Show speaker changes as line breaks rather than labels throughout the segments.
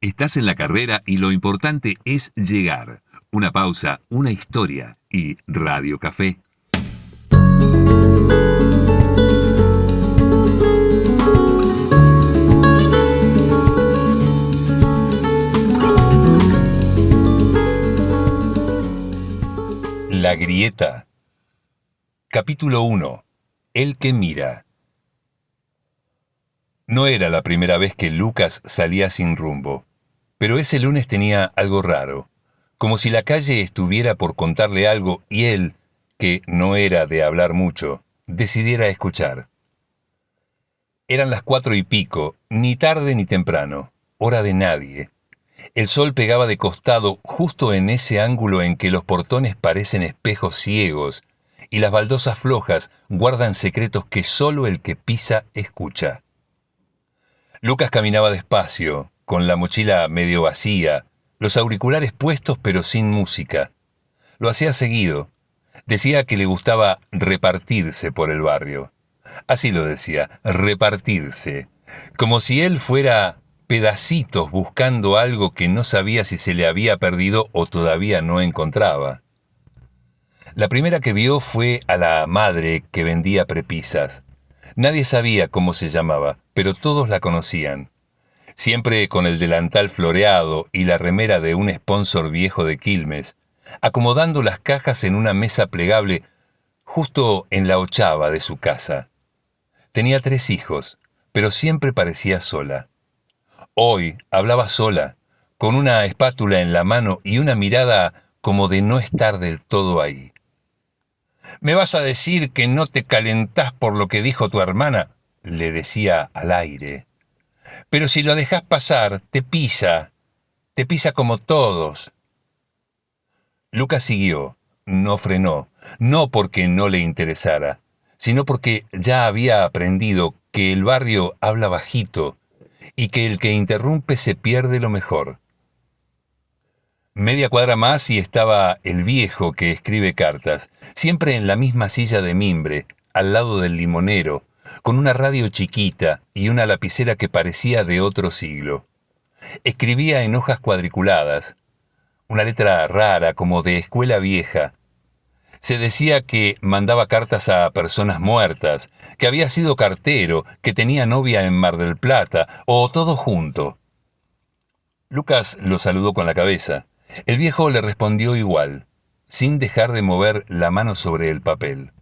Estás en la carrera y lo importante es llegar. Una pausa, una historia y Radio Café. La grieta. Capítulo 1. El que mira. No era la primera vez que Lucas salía sin rumbo, pero ese lunes tenía algo raro, como si la calle estuviera por contarle algo y él, que no era de hablar mucho, decidiera escuchar. Eran las 4:00, ni tarde ni temprano, hora de nadie. El sol pegaba de costado justo en ese ángulo en que los portones parecen espejos ciegos y las baldosas flojas guardan secretos que solo el que pisa escucha. Lucas caminaba despacio, con la mochila medio vacía, los auriculares puestos pero sin música. Lo hacía seguido. Decía que le gustaba repartirse por el barrio. Así lo decía, repartirse. Como si él fuera pedacitos buscando algo que no sabía si se le había perdido o todavía no encontraba. La primera que vio fue a la madre que vendía prepisas. Nadie sabía cómo se llamaba, pero todos la conocían. Siempre con el delantal floreado y la remera de un sponsor viejo de Quilmes, acomodando las cajas en una mesa plegable justo en la ochava de su casa. Tenía 3 hijos, pero siempre parecía sola. Hoy hablaba sola, con una espátula en la mano y una mirada como de no estar del todo ahí. «¿Me vas a decir que no te calentás por lo que dijo tu hermana?», le decía al aire. «Pero si lo dejás pasar, te pisa como todos». Lucas siguió, no frenó, no porque no le interesara, sino porque ya había aprendido que el barrio habla bajito y que el que interrumpe se pierde lo mejor. Media cuadra más y estaba el viejo que escribe cartas, siempre en la misma silla de mimbre, al lado del limonero, con una radio chiquita y una lapicera que parecía de otro siglo. Escribía en hojas cuadriculadas, una letra rara como de escuela vieja. Se decía que mandaba cartas a personas muertas, que había sido cartero, que tenía novia en Mar del Plata, o todo junto. Lucas lo saludó con la cabeza. El viejo le respondió igual, sin dejar de mover la mano sobre el papel.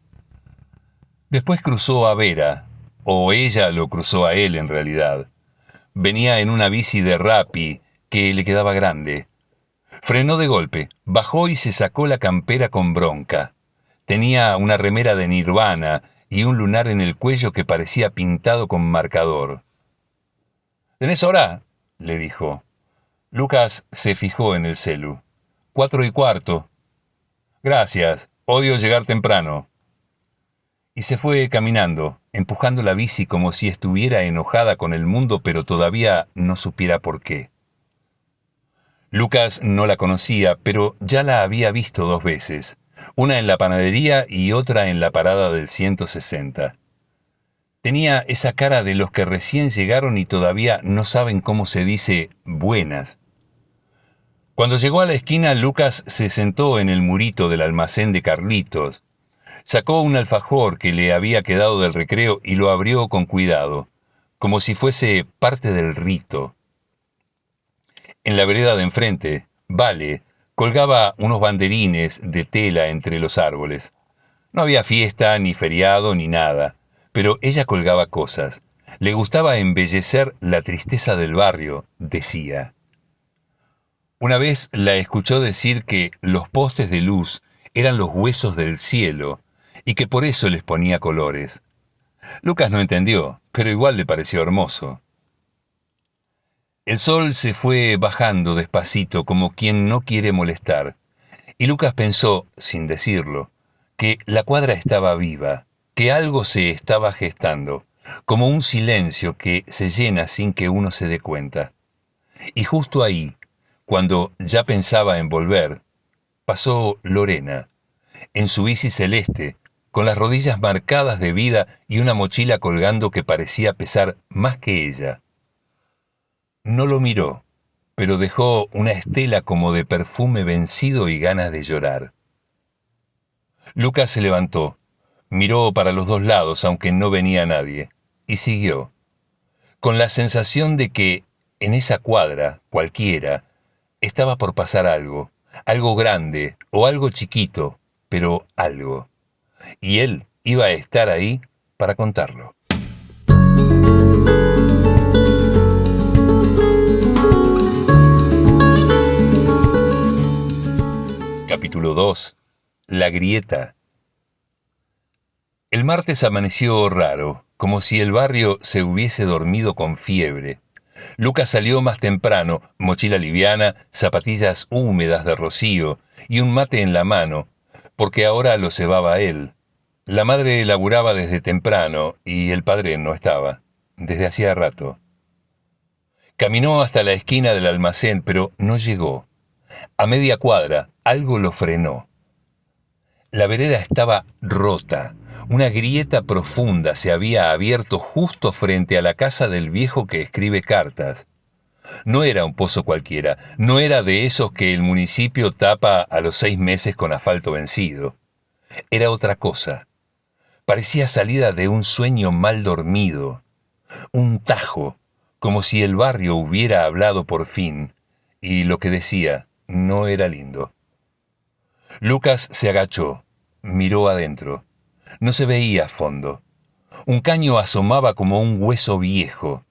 Después cruzó a Vera, o ella lo cruzó a él en realidad. Venía en una bici de Rappi que le quedaba grande. Frenó de golpe, bajó y se sacó la campera con bronca. Tenía una remera de Nirvana y un lunar en el cuello que parecía pintado con marcador. «¿Tenés hora?», le dijo. Lucas se fijó en el celu. 4:15. «Gracias, odio llegar temprano». Y se fue caminando, empujando la bici como si estuviera enojada con el mundo, pero todavía no supiera por qué. Lucas no la conocía, pero ya la había visto 2 veces, una en la panadería y otra en la parada del 160. Tenía esa cara de los que recién llegaron y todavía no saben cómo se dice buenas. Cuando llegó a la esquina, Lucas se sentó en el murito del almacén de Carlitos. Sacó un alfajor que le había quedado del recreo y lo abrió con cuidado, como si fuese parte del rito. En la vereda de enfrente, Vale colgaba unos banderines de tela entre los árboles. No había fiesta, ni feriado, ni nada, pero ella colgaba cosas. Le gustaba embellecer la tristeza del barrio, decía. Una vez la escuchó decir que los postes de luz eran los huesos del cielo y que por eso les ponía colores. Lucas no entendió, pero igual le pareció hermoso. El sol se fue bajando despacito como quien no quiere molestar, y Lucas pensó, sin decirlo, que la cuadra estaba viva, que algo se estaba gestando, como un silencio que se llena sin que uno se dé cuenta. Y justo ahí, cuando ya pensaba en volver, pasó Lorena, en su bici celeste, con las rodillas marcadas de vida y una mochila colgando que parecía pesar más que ella. No lo miró, pero dejó una estela como de perfume vencido y ganas de llorar. Lucas se levantó, miró para los dos lados aunque no venía nadie, y siguió, con la sensación de que en esa cuadra, cualquiera, estaba por pasar algo, algo grande o algo chiquito, pero algo. Y él iba a estar ahí para contarlo. Capítulo 2. La grieta. El martes amaneció raro, como si el barrio se hubiese dormido con fiebre. Lucas salió más temprano, mochila liviana, zapatillas húmedas de rocío y un mate en la mano, porque ahora lo cebaba él. La madre laburaba desde temprano y el padre no estaba, desde hacía rato. Caminó hasta la esquina del almacén, pero no llegó. A media cuadra, algo lo frenó. La vereda estaba rota. Una grieta profunda se había abierto justo frente a la casa del viejo que escribe cartas. No era un pozo cualquiera, no era de esos que el municipio tapa a los 6 meses con asfalto vencido. Era otra cosa. Parecía salida de un sueño mal dormido. Un tajo, como si el barrio hubiera hablado por fin, y lo que decía no era lindo. Lucas se agachó, miró adentro. No se veía fondo. Un caño asomaba como un hueso viejo.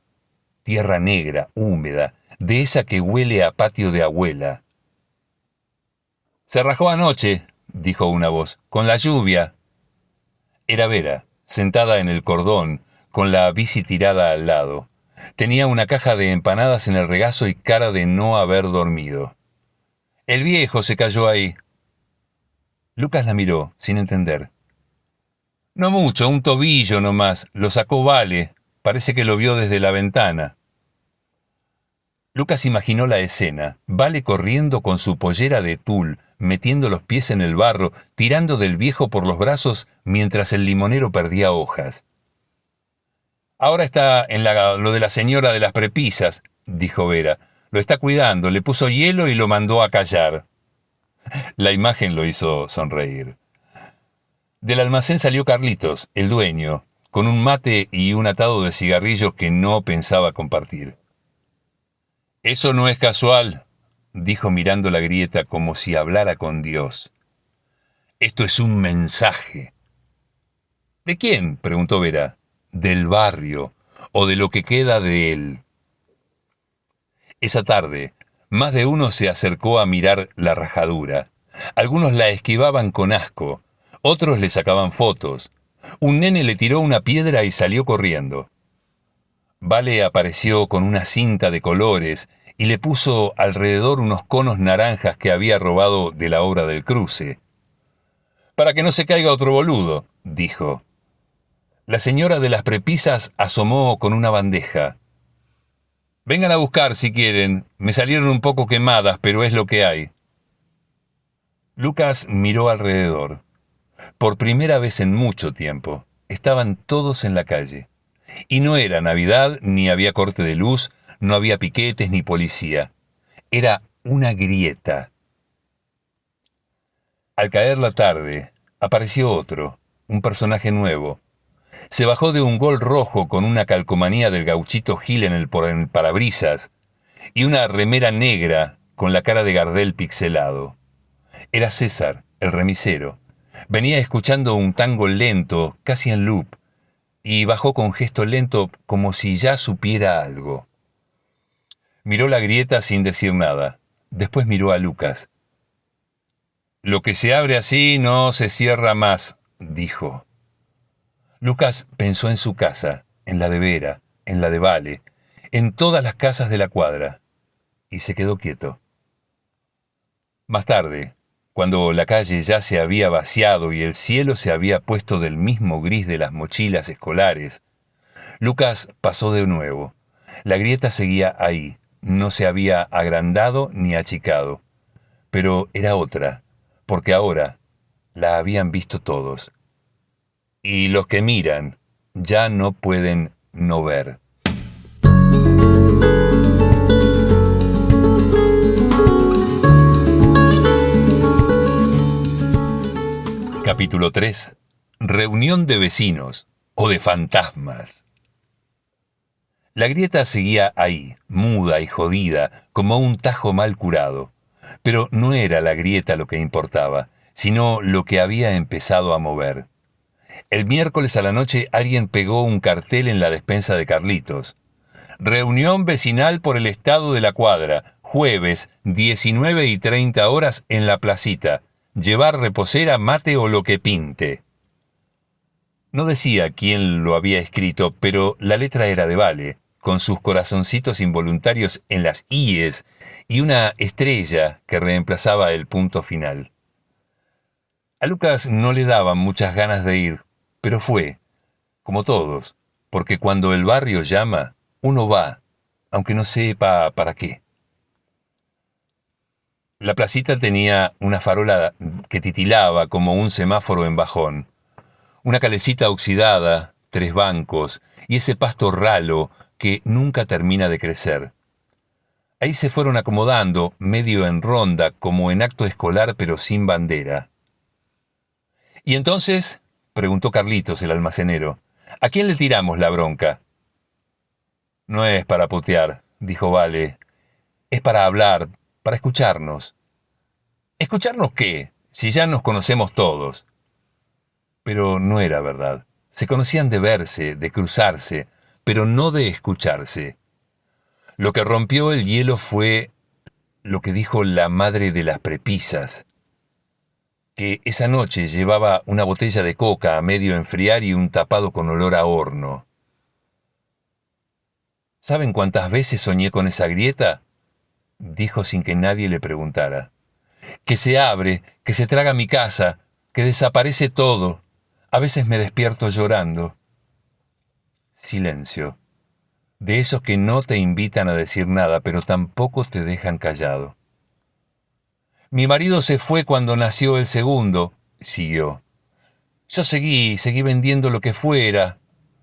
Tierra negra, húmeda, de esa que huele a patio de abuela. «Se rajó anoche», dijo una voz, «con la lluvia». Era Vera, sentada en el cordón, con la bici tirada al lado. Tenía una caja de empanadas en el regazo y cara de no haber dormido. «El viejo se cayó ahí». Lucas la miró, sin entender. «No mucho, un tobillo nomás, lo sacó Vale, parece que lo vio desde la ventana». Lucas imaginó la escena, Vale corriendo con su pollera de tul, metiendo los pies en el barro, tirando del viejo por los brazos mientras el limonero perdía hojas. «Ahora está en lo de la señora de las prepisas», dijo Vera. «Lo está cuidando, le puso hielo y lo mandó a callar». La imagen lo hizo sonreír. Del almacén salió Carlitos, el dueño, con un mate y un atado de cigarrillos que no pensaba compartir. «Eso no es casual», dijo mirando la grieta como si hablara con Dios. «Esto es un mensaje». «¿De quién?», preguntó Vera. «Del barrio, o de lo que queda de él». Esa tarde, más de uno se acercó a mirar la rajadura. Algunos la esquivaban con asco, otros le sacaban fotos. Un nene le tiró una piedra y salió corriendo. Vale apareció con una cinta de colores y le puso alrededor unos conos naranjas que había robado de la obra del cruce. «Para que no se caiga otro boludo», dijo. La señora de las prepisas asomó con una bandeja. «Vengan a buscar si quieren, me salieron un poco quemadas, pero es lo que hay». Lucas miró alrededor. Por primera vez en mucho tiempo, estaban todos en la calle. Y no era Navidad, ni había corte de luz, no había piquetes ni policía. Era una grieta. Al caer la tarde, apareció otro, un personaje nuevo. Se bajó de un Gol rojo con una calcomanía del gauchito Gil en el parabrisas y una remera negra con la cara de Gardel pixelado. Era César, el remisero. Venía escuchando un tango lento, casi en loop, y bajó con gesto lento como si ya supiera algo. Miró la grieta sin decir nada. Después miró a Lucas. «Lo que se abre así no se cierra más», dijo. Lucas pensó en su casa, en la de Vera, en la de Vale, en todas las casas de la cuadra, y se quedó quieto. Más tarde, cuando la calle ya se había vaciado y el cielo se había puesto del mismo gris de las mochilas escolares, Lucas pasó de nuevo. La grieta seguía ahí, no se había agrandado ni achicado, pero era otra, porque ahora la habían visto todos. Y los que miran ya no pueden no ver. Capítulo 3. Reunión de vecinos o de fantasmas. La grieta seguía ahí, muda y jodida, como un tajo mal curado. Pero no era la grieta lo que importaba, sino lo que había empezado a mover. El miércoles a la noche alguien pegó un cartel en la despensa de Carlitos. Reunión vecinal por el estado de la cuadra, jueves, 19:30 en la placita. Llevar reposera, mate o lo que pinte. No decía quién lo había escrito, pero la letra era de Vale, con sus corazoncitos involuntarios en las íes y una estrella que reemplazaba el punto final. A Lucas no le daban muchas ganas de ir, pero fue, como todos, porque cuando el barrio llama, uno va, aunque no sepa para qué. La placita tenía una farola que titilaba como un semáforo en bajón, una calecita oxidada, 3 bancos y ese pasto ralo que nunca termina de crecer. Ahí se fueron acomodando, medio en ronda, como en acto escolar pero sin bandera. ¿Y entonces?, preguntó Carlitos, el almacenero, ¿a quién le tiramos la bronca? No es para putear, dijo Vale, es para hablar, para escucharnos. ¿Escucharnos qué? Si ya nos conocemos todos. Pero no era verdad. Se conocían de verse, de cruzarse, pero no de escucharse. Lo que rompió el hielo fue lo que dijo la madre de las prepisas, que esa noche llevaba una botella de coca a medio enfriar y un tapado con olor a horno. ¿Saben cuántas veces soñé con esa grieta?, dijo sin que nadie le preguntara. Que se abre, que se traga mi casa, que desaparece todo. A veces me despierto llorando. Silencio. De esos que no te invitan a decir nada, pero tampoco te dejan callado. Mi marido se fue cuando nació el segundo, siguió. Yo seguí vendiendo lo que fuera.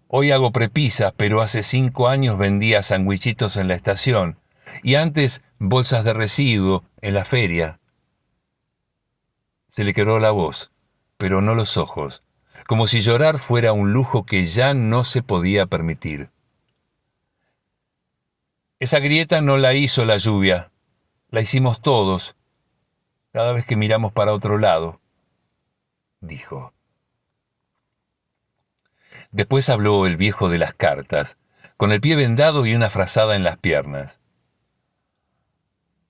Hoy hago prepisas, pero hace 5 años vendía sandwichitos en la estación y antes bolsas de residuo en la feria. Se le quebró la voz, pero no los ojos, como si llorar fuera un lujo que ya no se podía permitir. Esa grieta no la hizo la lluvia, la hicimos todos, cada vez que miramos para otro lado, dijo. Después habló el viejo de las cartas, con el pie vendado y una frazada en las piernas.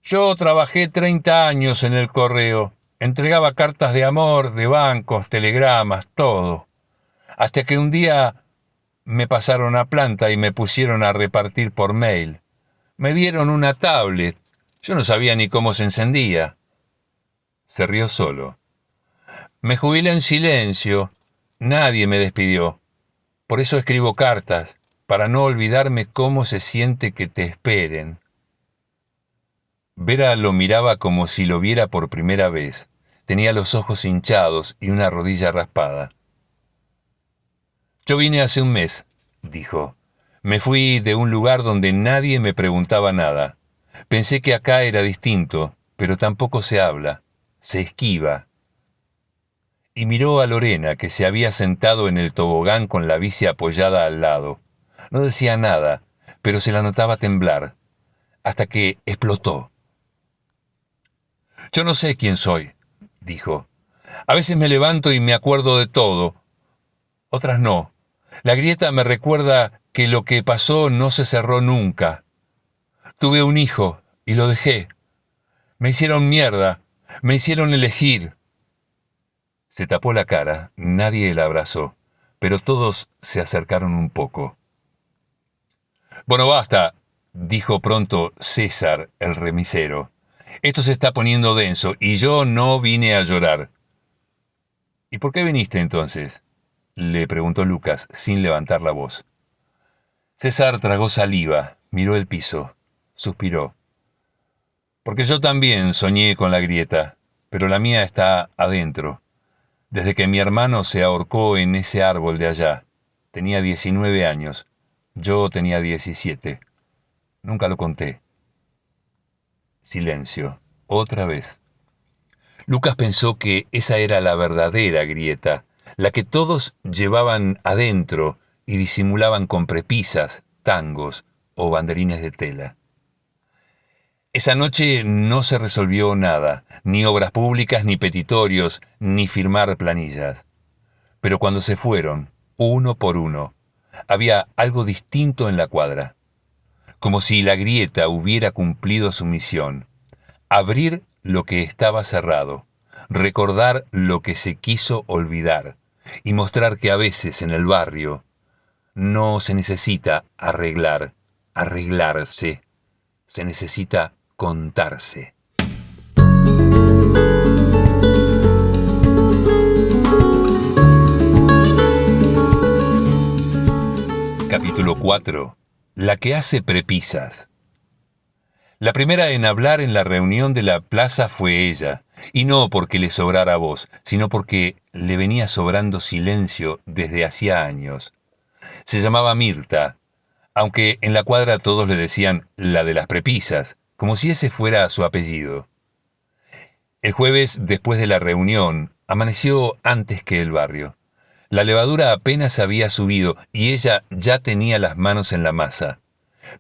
Yo trabajé 30 años en el correo. Entregaba cartas de amor, de bancos, telegramas, todo. Hasta que un día me pasaron a planta y me pusieron a repartir por mail. Me dieron una tablet. Yo no sabía ni cómo se encendía. Se rió solo. Me jubilé en silencio. Nadie me despidió. Por eso escribo cartas, para no olvidarme cómo se siente que te esperen. Vera lo miraba como si lo viera por primera vez. Tenía los ojos hinchados y una rodilla raspada. Yo vine hace un mes, dijo. Me fui de un lugar donde nadie me preguntaba nada. Pensé que acá era distinto, pero tampoco se habla, se esquiva. Y miró a Lorena, que se había sentado en el tobogán con la bici apoyada al lado. No decía nada, pero se la notaba temblar, hasta que explotó. Yo no sé quién soy, dijo. A veces me levanto y me acuerdo de todo. Otras no. La grieta me recuerda que lo que pasó no se cerró nunca. Tuve un hijo y lo dejé. Me hicieron mierda. Me hicieron elegir. Se tapó la cara. Nadie la abrazó. Pero todos se acercaron un poco. Bueno, basta, dijo pronto César, el remisero. Esto se está poniendo denso y yo no vine a llorar. ¿Y por qué viniste entonces?, le preguntó Lucas, sin levantar la voz. César tragó saliva, miró el piso, suspiró. Porque yo también soñé con la grieta, pero la mía está adentro. Desde que mi hermano se ahorcó en ese árbol de allá. Tenía 19 años. Yo tenía 17. Nunca lo conté. Silencio. Otra vez. Lucas pensó que esa era la verdadera grieta, la que todos llevaban adentro y disimulaban con prepisas, tangos o banderines de tela. Esa noche no se resolvió nada, ni obras públicas, ni petitorios, ni firmar planillas. Pero cuando se fueron, uno por uno, había algo distinto en la cuadra, como si la grieta hubiera cumplido su misión: abrir lo que estaba cerrado, recordar lo que se quiso olvidar y mostrar que a veces en el barrio no se necesita arreglarse, se necesita contarse. Capítulo 4. La que hace prepisas. La primera en hablar en la reunión de la plaza fue ella, y no porque le sobrara voz, sino porque le venía sobrando silencio desde hacía años. Se llamaba Mirta, aunque en la cuadra todos le decían la de las prepisas, como si ese fuera su apellido. El jueves, después de la reunión, amaneció antes que el barrio. La levadura apenas había subido y ella ya tenía las manos en la masa.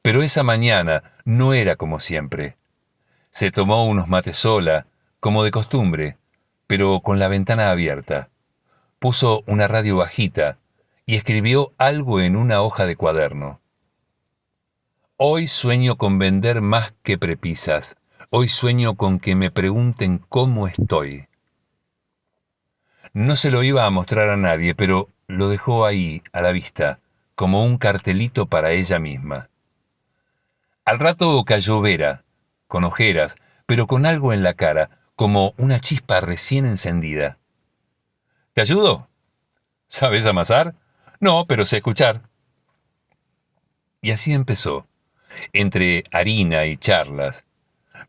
Pero esa mañana no era como siempre. Se tomó unos mates sola, como de costumbre, pero con la ventana abierta. Puso una radio bajita y escribió algo en una hoja de cuaderno. Hoy sueño con vender más que prepisas. Hoy sueño con que me pregunten cómo estoy. No se lo iba a mostrar a nadie, pero lo dejó ahí, a la vista, como un cartelito para ella misma. Al rato cayó Vera, con ojeras, pero con algo en la cara, como una chispa recién encendida. ¿Te ayudo? ¿Sabes amasar? No, pero sé escuchar. Y así empezó, entre harina y charlas.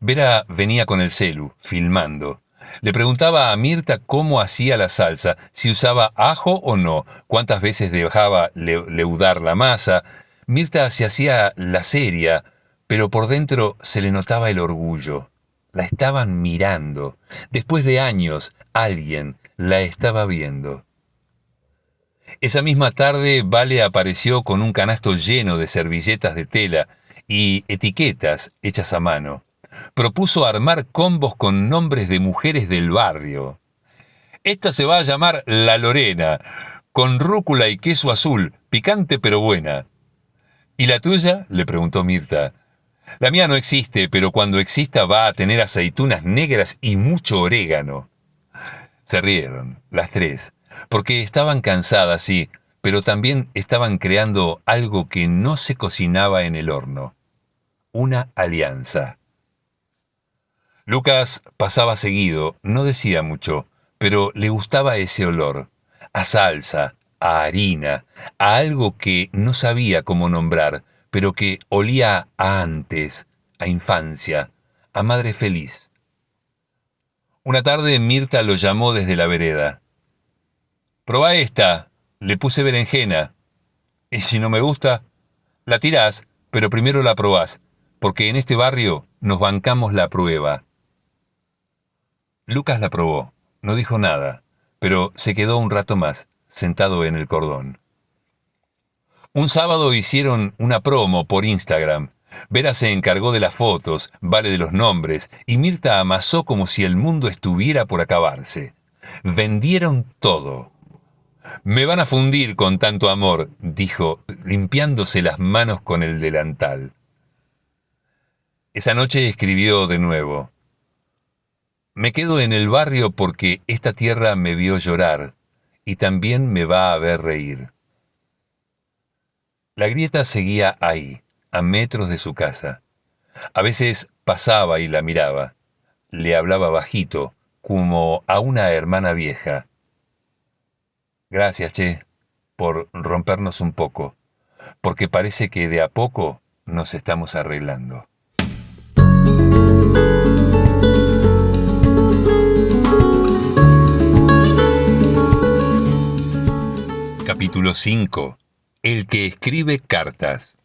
Vera venía con el celu, filmando. Le preguntaba a Mirta cómo hacía la salsa, si usaba ajo o no, cuántas veces dejaba leudar la masa. Mirta se hacía la seria, pero por dentro se le notaba el orgullo. La estaban mirando. Después de años, alguien la estaba viendo. Esa misma tarde, Vale apareció con un canasto lleno de servilletas de tela y etiquetas hechas a mano. Propuso armar combos con nombres de mujeres del barrio. Esta se va a llamar La Lorena, con rúcula y queso azul, picante pero buena. ¿Y la tuya?, le preguntó Mirta. La mía no existe, pero cuando exista va a tener aceitunas negras y mucho orégano. Se rieron, las tres, porque estaban cansadas, sí, pero también estaban creando algo que no se cocinaba en el horno. Una alianza. Lucas pasaba seguido, no decía mucho, pero le gustaba ese olor, a salsa, a harina, a algo que no sabía cómo nombrar, pero que olía a antes, a infancia, a madre feliz. Una tarde Mirta lo llamó desde la vereda. «Probá esta, le puse berenjena. Y si no me gusta, la tirás, pero primero la probás, porque en este barrio nos bancamos la prueba». Lucas la probó, no dijo nada, pero se quedó un rato más, sentado en el cordón. Un sábado hicieron una promo por Instagram. Vera se encargó de las fotos, Vale de los nombres, y Mirta amasó como si el mundo estuviera por acabarse. Vendieron todo. «Me van a fundir con tanto amor», dijo, limpiándose las manos con el delantal. Esa noche escribió de nuevo. «Me quedo en el barrio porque esta tierra me vio llorar y también me va a ver reír». La grieta seguía ahí, a metros de su casa. A veces pasaba y la miraba. Le hablaba bajito, como a una hermana vieja. «Gracias, che, por rompernos un poco, porque parece que de a poco nos estamos arreglando». Capítulo 5. El que escribe cartas.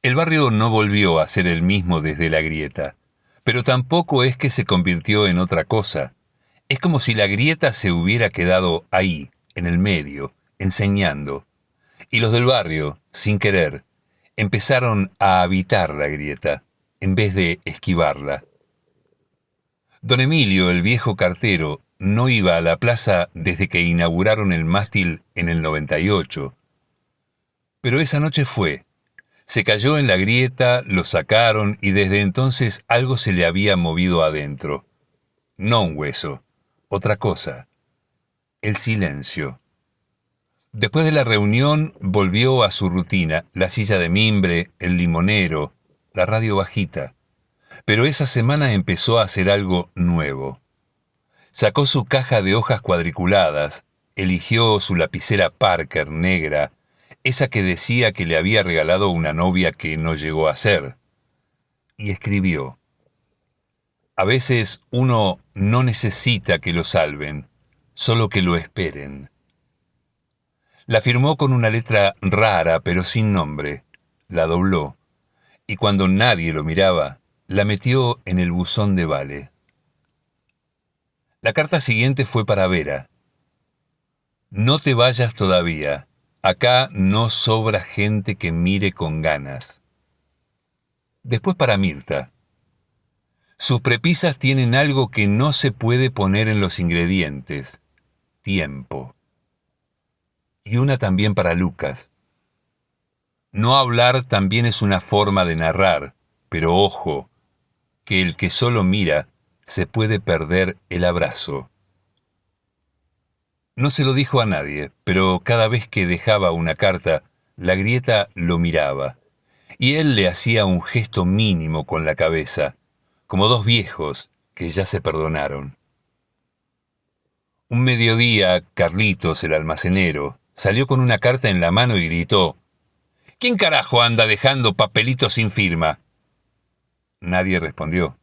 El barrio no volvió a ser el mismo desde la grieta, Pero tampoco es que se convirtió en otra cosa. Es como si la grieta se hubiera quedado ahí, en el medio, enseñando. Y los del barrio, sin querer, empezaron a habitar la grieta, en vez de esquivarla. Don Emilio, el viejo cartero, no iba a la plaza desde que inauguraron el mástil en el 98. Pero esa noche fue. Se cayó en la grieta, lo sacaron y desde entonces algo se le había movido adentro. No un hueso, otra cosa. El silencio. Después de la reunión volvió a su rutina, la silla de mimbre, el limonero, la radio bajita. Pero esa semana empezó a hacer algo nuevo. Sacó su caja de hojas cuadriculadas, eligió su lapicera Parker negra, esa que decía que le había regalado una novia que no llegó a ser, y escribió. A veces uno no necesita que lo salven, solo que lo esperen. La firmó con una letra rara pero sin nombre, la dobló, y cuando nadie lo miraba, la metió en el buzón de Vale. La carta siguiente fue para Vera. No te vayas todavía. Acá no sobra gente que mire con ganas. Después para Mirta. Sus prepisas tienen algo que no se puede poner en los ingredientes. Tiempo. Y una también para Lucas. No hablar también es una forma de narrar, pero ojo, que el que solo mira se puede perder el abrazo. No se lo dijo a nadie, pero cada vez que dejaba una carta, la grieta lo miraba, y él le hacía un gesto mínimo con la cabeza, como dos viejos que ya se perdonaron. Un mediodía, Carlitos, el almacenero, salió con una carta en la mano y gritó: «¿Quién carajo anda dejando papelitos sin firma?». Nadie respondió,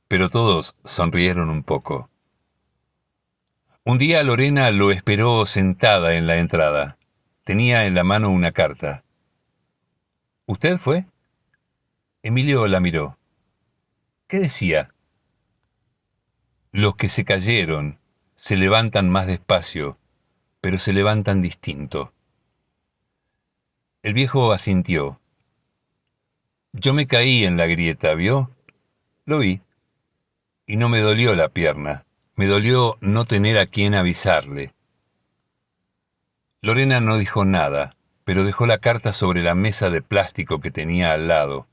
pero todos sonrieron un poco. Un día Lorena lo esperó sentada en la entrada. Tenía en la mano una carta. «¿Usted fue?». Emilio la miró. «¿Qué decía?». «Los que se cayeron se levantan más despacio, pero se levantan distinto». El viejo asintió. «Yo me caí en la grieta, ¿vio?». «Lo vi. Y no me dolió la pierna. Me dolió no tener a quien avisarle». Lorena no dijo nada, pero dejó la carta sobre la mesa de plástico que tenía al lado.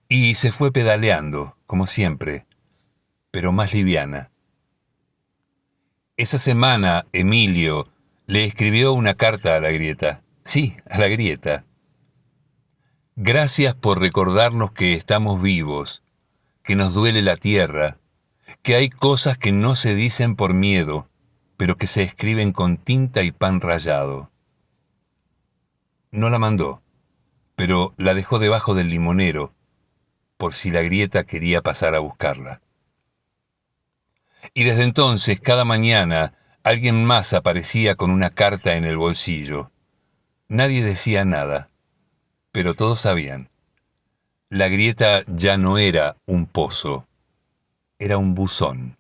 Y se fue pedaleando, como siempre, pero más liviana. Esa semana, Emilio le escribió una carta a la grieta. Sí, a la grieta. «Gracias por recordarnos que estamos vivos, que nos duele la tierra, que hay cosas que no se dicen por miedo, pero que se escriben con tinta y pan rallado». No la mandó, pero la dejó debajo del limonero, por si la grieta quería pasar a buscarla. Y desde entonces, cada mañana, alguien más aparecía con una carta en el bolsillo. Nadie decía nada, pero todos sabían. La grieta ya no era un pozo, era un buzón.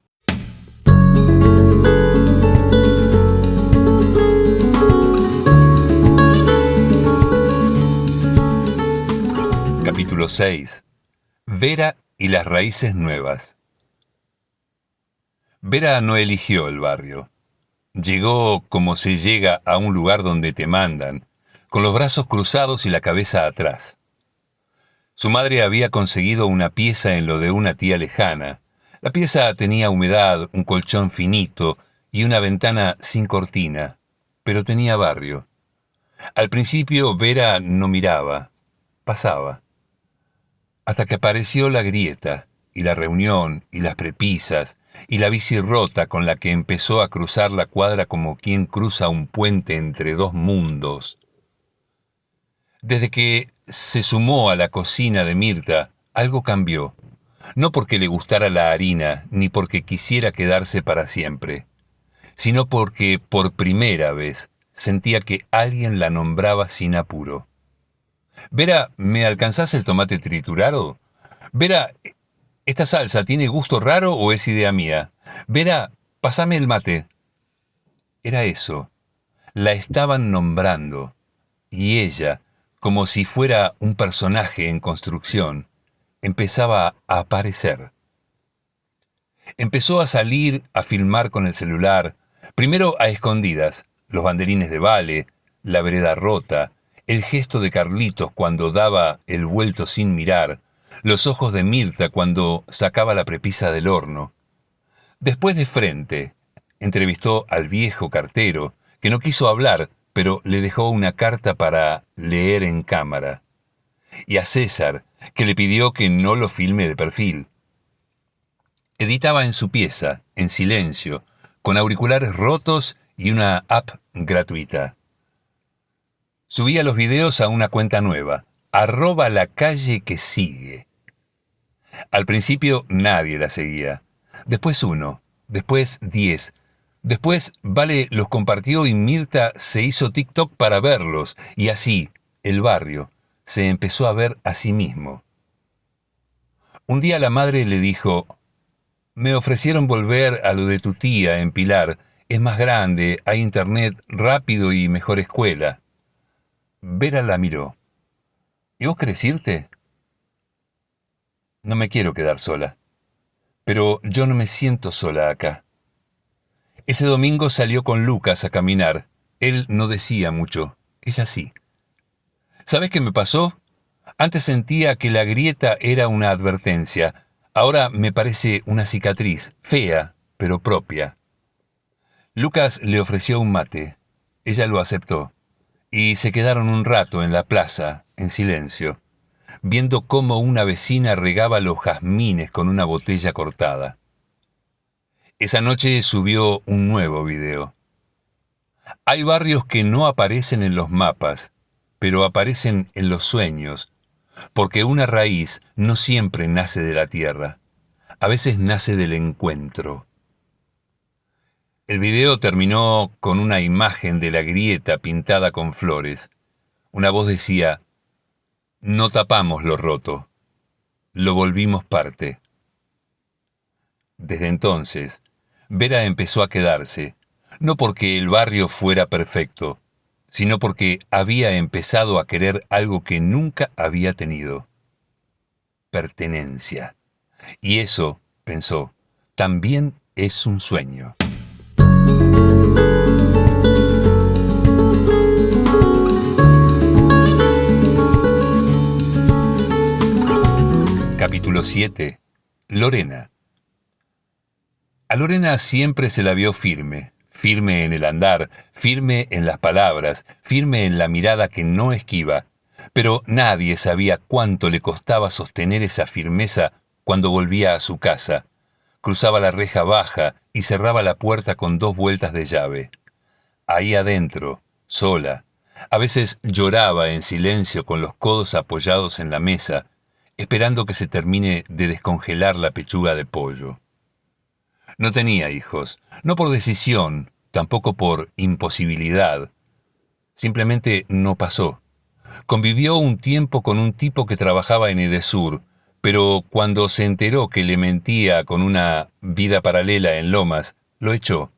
Capítulo 6. Vera y las raíces nuevas. Vera no eligió el barrio. Llegó como se llega a un lugar donde te mandan, con los brazos cruzados y la cabeza atrás. Su madre había conseguido una pieza en lo de una tía lejana. La pieza tenía humedad, un colchón finito y una ventana sin cortina, pero tenía barrio. Al principio Vera no miraba, pasaba. Hasta que apareció la grieta, y la reunión, y las prepisas, y la bici rota con la que empezó a cruzar la cuadra como quien cruza un puente entre dos mundos. Desde que se sumó a la cocina de Mirta, algo cambió. No porque le gustara la harina, ni porque quisiera quedarse para siempre, sino porque por primera vez sentía que alguien la nombraba sin apuro. «Vera, ¿me alcanzás el tomate triturado? Vera, ¿Esta salsa tiene gusto raro o es idea mía? Vera, pásame el mate. Era eso. La estaban nombrando. Y ella, como si fuera un personaje en construcción, empezaba a aparecer. Empezó a salir a filmar con el celular, primero a escondidas, los banderines de Vale, la vereda rota, el gesto de Carlitos cuando daba el vuelto sin mirar, los ojos de Mirta cuando sacaba la prepisa del horno. Después de frente, entrevistó al viejo cartero, que no quiso hablar, pero le dejó una carta para leer en cámara. Y a César, que le pidió que no lo filme de perfil. Editaba en su pieza, en silencio, con auriculares rotos y una app gratuita. Subía los videos a una cuenta nueva, @lacalle-que-sigue. Al principio nadie la seguía. Después 1, después 10. Después Vale los compartió y Mirta se hizo TikTok para verlos. Y así, el barrio se empezó a ver a sí mismo. Un día la madre le dijo: me ofrecieron volver a lo de tu tía en Pilar. Es más grande, hay internet rápido y mejor escuela. Vera la miró. ¿Y vos querés irte? No me quiero quedar sola. Pero yo no me siento sola acá. Ese domingo salió con Lucas a caminar. Él no decía mucho, ella sí. ¿Sabés qué me pasó? Antes sentía que la grieta era una advertencia. Ahora me parece una cicatriz, fea, pero propia. Lucas le ofreció un mate. Ella lo aceptó. Y se quedaron un rato en la plaza, en silencio, viendo cómo una vecina regaba los jazmines con una botella cortada. Esa noche subió un nuevo video. Hay barrios que no aparecen en los mapas, pero aparecen en los sueños, porque una raíz no siempre nace de la tierra, a veces nace del encuentro. El video terminó con una imagen de la grieta pintada con flores. Una voz decía: no tapamos lo roto, lo volvimos parte. Desde entonces, Vera empezó a quedarse, no porque el barrio fuera perfecto, sino porque había empezado a querer algo que nunca había tenido: pertenencia. Y eso, pensó, también es un sueño. Capítulo 7. Lorena. A Lorena siempre se la vio firme, firme en el andar, firme en las palabras, firme en la mirada que no esquiva, pero nadie sabía cuánto le costaba sostener esa firmeza cuando volvía a su casa. Cruzaba la reja baja y cerraba la puerta con 2 vueltas de llave. Ahí adentro, sola, a veces lloraba en silencio con los codos apoyados en la mesa, esperando que se termine de descongelar la pechuga de pollo. No tenía hijos, no por decisión, tampoco por imposibilidad. Simplemente no pasó. Convivió un tiempo con un tipo que trabajaba en Edesur, pero cuando se enteró que le mentía con una vida paralela en Lomas, lo echó,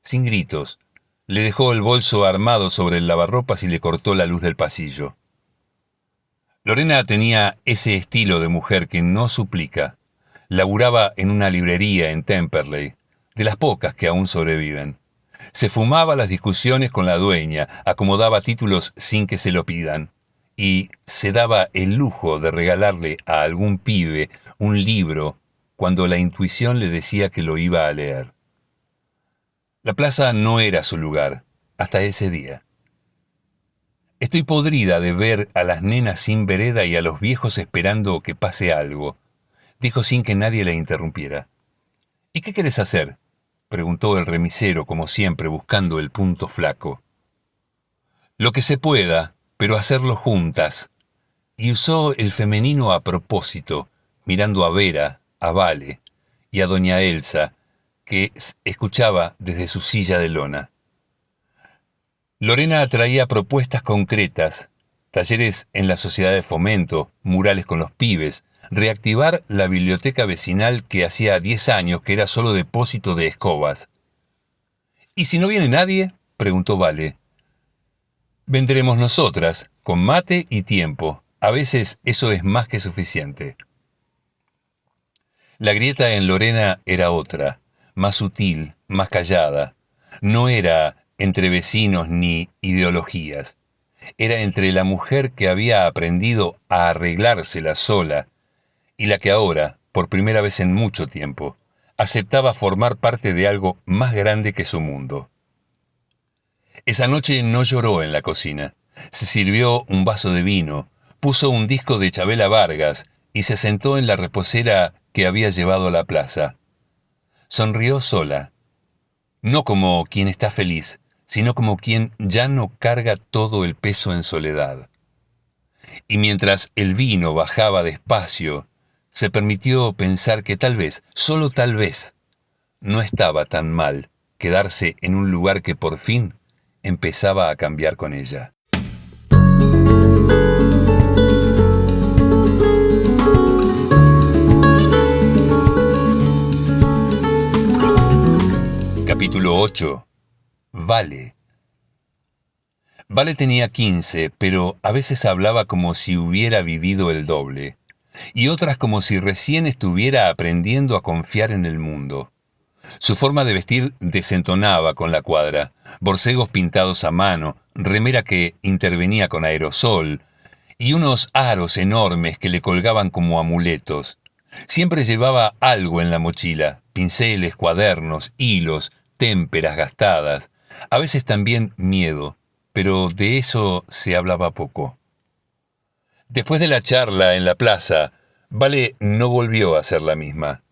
sin gritos. Le dejó el bolso armado sobre el lavarropas y le cortó la luz del pasillo. Lorena tenía ese estilo de mujer que no suplica. Laburaba en una librería en Temperley, de las pocas que aún sobreviven. Se fumaba las discusiones con la dueña, acomodaba títulos sin que se lo pidan, y se daba el lujo de regalarle a algún pibe un libro cuando la intuición le decía que lo iba a leer. La plaza no era su lugar, hasta ese día. Estoy podrida de ver a las nenas sin vereda y a los viejos esperando que pase algo, dijo sin que nadie la interrumpiera. ¿Y qué querés hacer?, preguntó el remisero, como siempre, buscando el punto flaco. Lo que se pueda, pero hacerlo juntas. Y usó el femenino a propósito, mirando a Vera, a Vale y a doña Elsa, que escuchaba desde su silla de lona. Lorena traía propuestas concretas: talleres en la sociedad de fomento, murales con los pibes, reactivar la biblioteca vecinal que hacía 10 años que era solo depósito de escobas. ¿Y si no viene nadie?, preguntó Vale. Vendremos nosotras, con mate y tiempo. A veces eso es más que suficiente. La grieta en Lorena era otra, más sutil, más callada. No era entre vecinos ni ideologías. Era entre la mujer que había aprendido a arreglársela sola y la que ahora, por primera vez en mucho tiempo, aceptaba formar parte de algo más grande que su mundo. Esa noche no lloró en la cocina. Se sirvió un vaso de vino, puso un disco de Chabela Vargas y se sentó en la reposera que había llevado a la plaza. Sonrió sola, no como quien está feliz, sino como quien ya no carga todo el peso en soledad. Y mientras el vino bajaba despacio, se permitió pensar que tal vez, solo tal vez, no estaba tan mal quedarse en un lugar que por fin empezaba a cambiar con ella. Capítulo 8. Vale. Vale tenía 15, pero a veces hablaba como si hubiera vivido el doble, y otras como si recién estuviera aprendiendo a confiar en el mundo. Su forma de vestir desentonaba con la cuadra, borcegos pintados a mano, remera que intervenía con aerosol, y unos aros enormes que le colgaban como amuletos. Siempre llevaba algo en la mochila, pinceles, cuadernos, hilos, témperas gastadas, a veces también miedo, pero de eso se hablaba poco. Después de la charla en la plaza, Vale no volvió a ser la misma.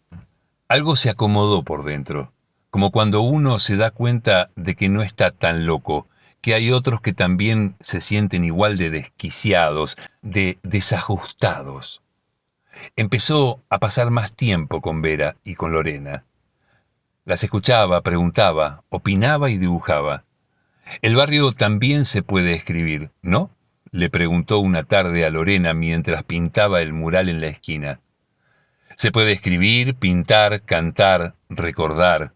Algo se acomodó por dentro, como cuando uno se da cuenta de que no está tan loco, que hay otros que también se sienten igual de desquiciados, de desajustados. Empezó a pasar más tiempo con Vera y con Lorena. Las escuchaba, preguntaba, opinaba y dibujaba. El barrio también se puede escribir, ¿no?, le preguntó una tarde a Lorena mientras pintaba el mural en la esquina. Se puede escribir, pintar, cantar, recordar.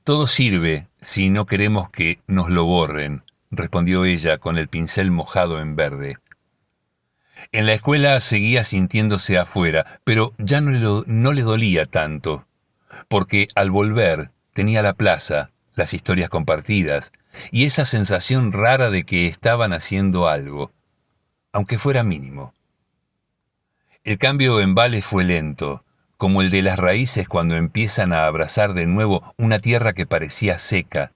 Todo sirve si no queremos que nos lo borren, respondió ella con el pincel mojado en verde. En la escuela seguía sintiéndose afuera, pero ya no le dolía tanto, porque al volver tenía la plaza, las historias compartidas, y esa sensación rara de que estaban haciendo algo, aunque fuera mínimo. El cambio en Vale fue lento, como el de las raíces cuando empiezan a abrazar de nuevo una tierra que parecía seca.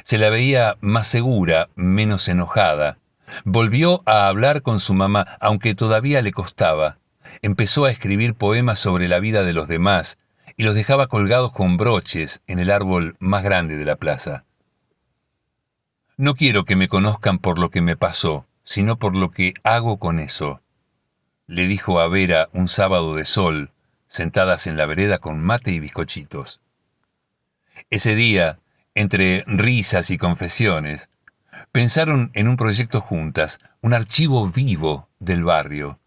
Se la veía más segura, menos enojada. Volvió a hablar con su mamá, aunque todavía le costaba. Empezó a escribir poemas sobre la vida de los demás y los dejaba colgados con broches en el árbol más grande de la plaza. No quiero que me conozcan por lo que me pasó, sino por lo que hago con eso, le dijo a Vera un sábado de sol, sentadas en la vereda con mate y bizcochitos. Ese día, entre risas y confesiones, pensaron en un proyecto juntas, un archivo vivo del barrio.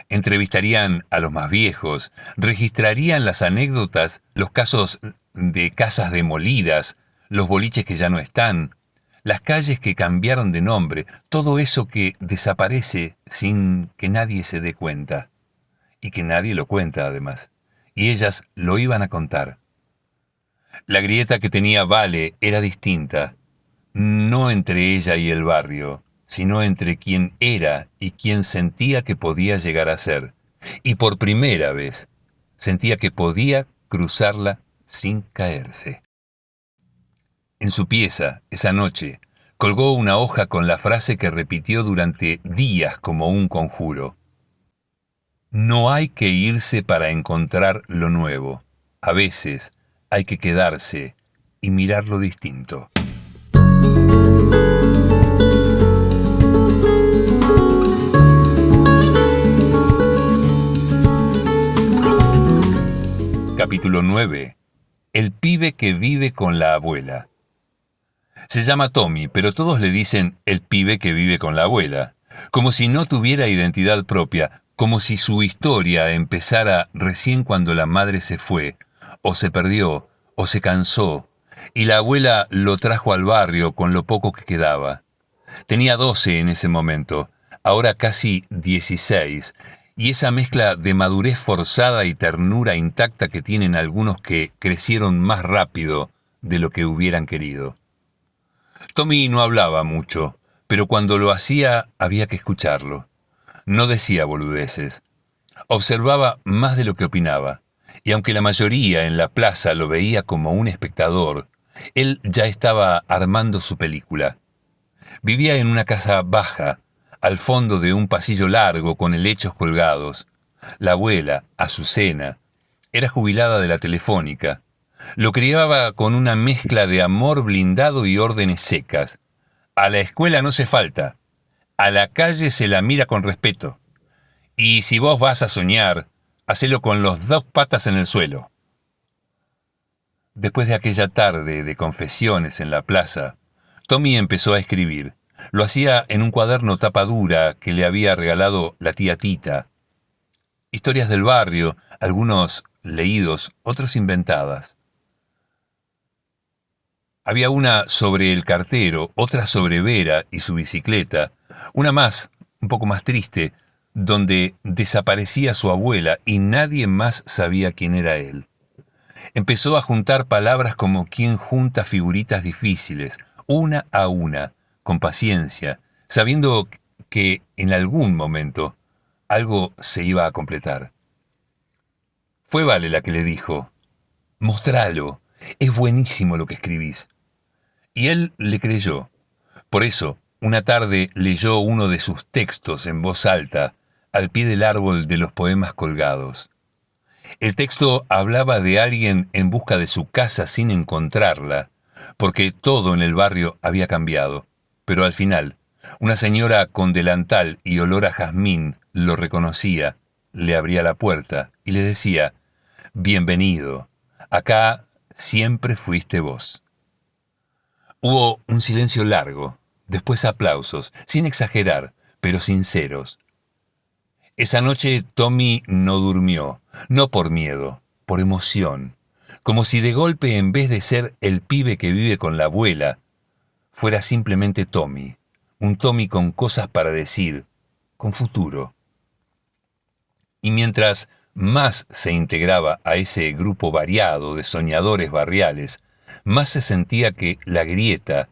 Entrevistarían a los más viejos, registrarían las anécdotas, los casos de casas demolidas, los boliches que ya no están, las calles que cambiaron de nombre, todo eso que desaparece sin que nadie se dé cuenta. Y que nadie lo cuenta, además. Y ellas lo iban a contar. La grieta que tenía Vale era distinta, no entre ella y el barrio, sino entre quien era y quien sentía que podía llegar a ser. Y por primera vez sentía que podía cruzarla sin caerse. En su pieza, esa noche, colgó una hoja con la frase que repitió durante días como un conjuro. No hay que irse para encontrar lo nuevo. A veces hay que quedarse y mirar lo distinto. Capítulo 9. El pibe que vive con la abuela. Se llama Tommy, pero todos le dicen el pibe que vive con la abuela, como si no tuviera identidad propia, como si su historia empezara recién cuando la madre se fue, o se perdió, o se cansó, y la abuela lo trajo al barrio con lo poco que quedaba. Tenía 12 en ese momento, ahora casi 16, y esa mezcla de madurez forzada y ternura intacta que tienen algunos que crecieron más rápido de lo que hubieran querido. Tommy no hablaba mucho, pero cuando lo hacía había que escucharlo. No decía boludeces. Observaba más de lo que opinaba, y aunque la mayoría en la plaza lo veía como un espectador, él ya estaba armando su película. Vivía en una casa baja, al fondo de un pasillo largo con helechos colgados. La abuela, Azucena, era jubilada de la Telefónica. Lo criaba con una mezcla de amor blindado y órdenes secas. A la escuela no se falta. A la calle se la mira con respeto. Y si vos vas a soñar, hacelo con los 2 patas en el suelo. Después de aquella tarde de confesiones en la plaza, Tommy empezó a escribir. Lo hacía en un cuaderno tapa dura que le había regalado la tía Tita. Historias del barrio, algunos leídos, otros inventadas. Había una sobre el cartero, otra sobre Vera y su bicicleta, una más, un poco más triste, donde desaparecía su abuela y nadie más sabía quién era él. Empezó a juntar palabras como quien junta figuritas difíciles, una a una, con paciencia, sabiendo que en algún momento algo se iba a completar. Fue Vale la que le dijo: «Mostralo, es buenísimo lo que escribís». Y él le creyó. Por eso, una tarde leyó uno de sus textos en voz alta, al pie del árbol de los poemas colgados. El texto hablaba de alguien en busca de su casa sin encontrarla, porque todo en el barrio había cambiado. Pero al final, una señora con delantal y olor a jazmín lo reconocía, le abría la puerta y le decía: «Bienvenido, acá siempre fuiste vos». Hubo un silencio largo, después aplausos, sin exagerar, pero sinceros. Esa noche Tommy no durmió, no por miedo, por emoción, como si de golpe, en vez de ser el pibe que vive con la abuela, fuera simplemente Tommy, un Tommy con cosas para decir, con futuro. Y mientras más se integraba a ese grupo variado de soñadores barriales, más se sentía que la grieta,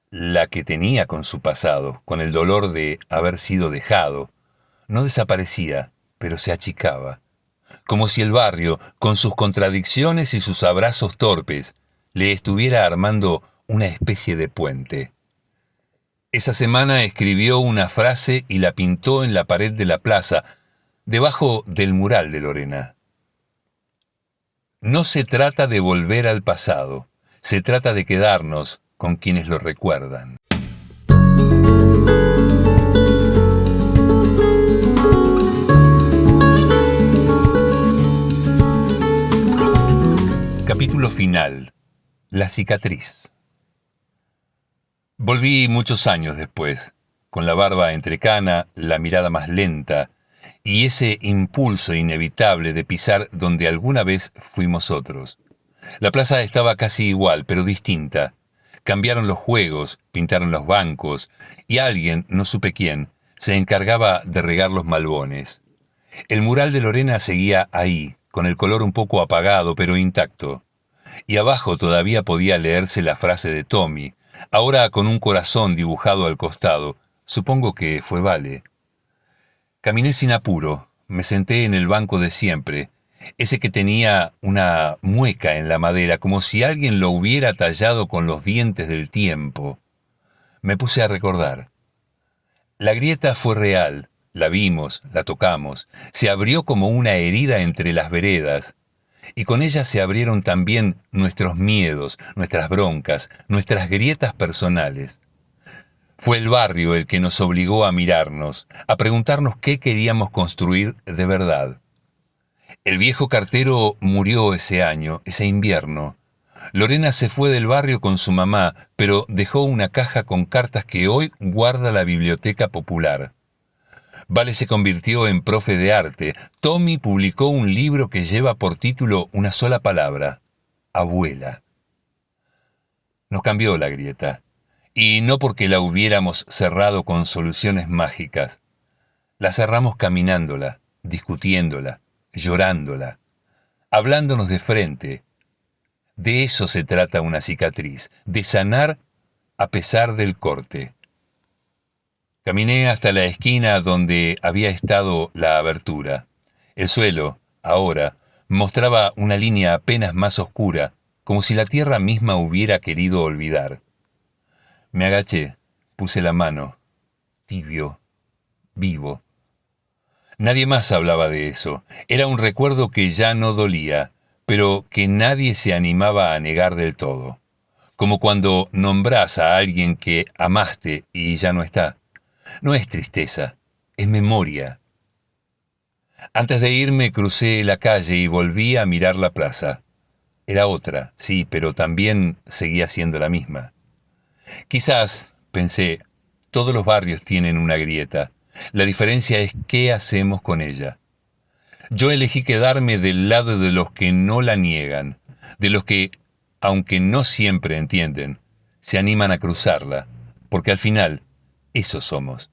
la que tenía con su pasado, con el dolor de haber sido dejado, no desaparecía, pero se achicaba, como si el barrio, con sus contradicciones y sus abrazos torpes, le estuviera armando una especie de puente. Esa semana escribió una frase y la pintó en la pared de la plaza, debajo del mural de Lorena. No se trata de volver al pasado, se trata de quedarnos con quienes lo recuerdan. Capítulo final. La cicatriz. Volví muchos años después, con la barba entrecana, la mirada más lenta, y ese impulso inevitable de pisar donde alguna vez fuimos otros. La plaza estaba casi igual, pero distinta. Cambiaron los juegos, pintaron los bancos, y alguien, no supe quién, se encargaba de regar los malbones. El mural de Lorena seguía ahí, con el color un poco apagado, pero intacto. Y abajo todavía podía leerse la frase de Tommy, ahora con un corazón dibujado al costado. Supongo que fue Vale. Caminé sin apuro, me senté en el banco de siempre, ese que tenía una mueca en la madera, como si alguien lo hubiera tallado con los dientes del tiempo. Me puse a recordar. La grieta fue real, la vimos, la tocamos, se abrió como una herida entre las veredas, y con ella se abrieron también nuestros miedos, nuestras broncas, nuestras grietas personales. Fue el barrio el que nos obligó a mirarnos, a preguntarnos qué queríamos construir de verdad. El viejo cartero murió ese año, ese invierno. Lorena se fue del barrio con su mamá, pero dejó una caja con cartas que hoy guarda la Biblioteca Popular. Vale se convirtió en profe de arte. Tommy publicó un libro que lleva por título una sola palabra: abuela. Nos cambió la grieta. Y no porque la hubiéramos cerrado con soluciones mágicas. La cerramos caminándola, discutiéndola, llorándola, hablándonos de frente. De eso se trata una cicatriz, de sanar a pesar del corte. Caminé hasta la esquina donde había estado la abertura. El suelo, ahora, mostraba una línea apenas más oscura, como si la tierra misma hubiera querido olvidar. Me agaché, puse la mano, tibio, vivo. Nadie más hablaba de eso. Era un recuerdo que ya no dolía, pero que nadie se animaba a negar del todo. Como cuando nombrás a alguien que amaste y ya no está. No es tristeza, es memoria. Antes de irme crucé la calle y volví a mirar la plaza. Era otra, sí, pero también seguía siendo la misma. Quizás, pensé, todos los barrios tienen una grieta. La diferencia es qué hacemos con ella. Yo elegí quedarme del lado de los que no la niegan, de los que, aunque no siempre entienden, se animan a cruzarla, porque al final, eso somos.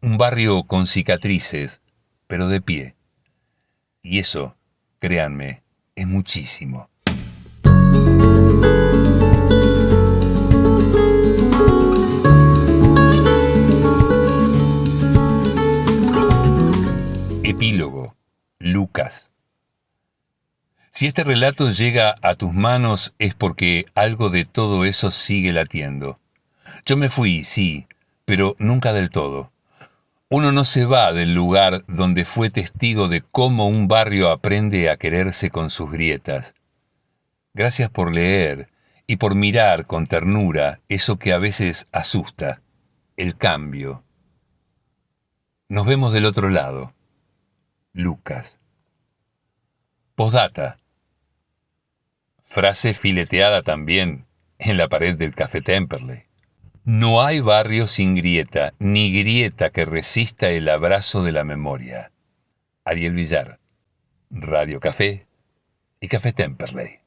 Un barrio con cicatrices, pero de pie. Y eso, créanme, es muchísimo. Epílogo. Lucas. Si este relato llega a tus manos es porque algo de todo eso sigue latiendo. Yo me fui, sí, pero nunca del todo. Uno no se va del lugar donde fue testigo de cómo un barrio aprende a quererse con sus grietas. Gracias por leer y por mirar con ternura eso que a veces asusta, el cambio. Nos vemos del otro lado. Lucas. Postdata. Frase fileteada también en la pared del Café Temperley. No hay barrio sin grieta, ni grieta que resista el abrazo de la memoria. Ariel Villar, Radio Café y Café Temperley.